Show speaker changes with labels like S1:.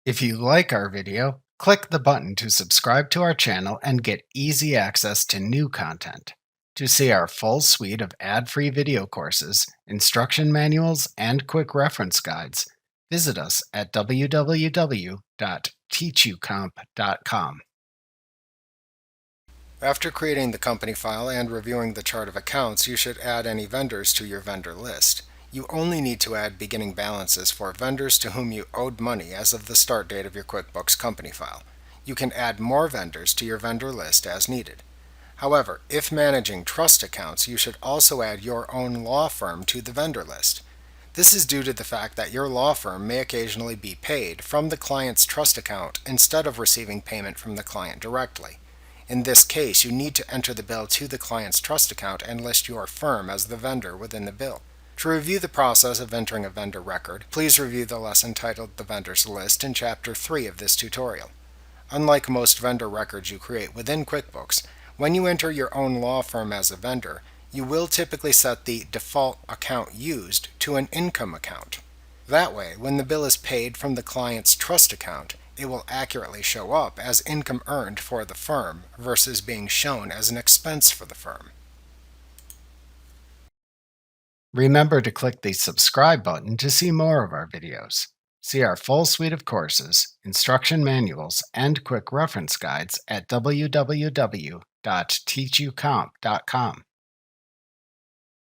S1: If you like our video, click the button to subscribe to our channel and get easy access to new content. To see our full suite of ad-free video courses, instruction manuals, and quick reference guides, visit us at www.teachucomp.com. After creating the company file and reviewing the chart of accounts, you should add any vendors to your vendor list. You only need to add beginning balances for vendors to whom you owed money as of the start date of your QuickBooks company file. You can add more vendors to your vendor list as needed. However, if managing trust accounts, you should also add your own law firm to the vendor list. This is due to the fact that your law firm may occasionally be paid from the client's trust account instead of receiving payment from the client directly. In this case, you need to enter the bill to the client's trust account and list your firm as the vendor within the bill. To review the process of entering a vendor record, please review the lesson titled The Vendors List in Chapter 3 of this tutorial. Unlike most vendor records you create within QuickBooks, when you enter your own law firm as a vendor, you will typically set the default account used to an income account. That way, when the bill is paid from the client's trust account, it will accurately show up as income earned for the firm versus being shown as an expense for the firm. Remember to click the subscribe button to see more of our videos. See our full suite of courses, instruction manuals, and quick reference guides at www.teachucomp.com.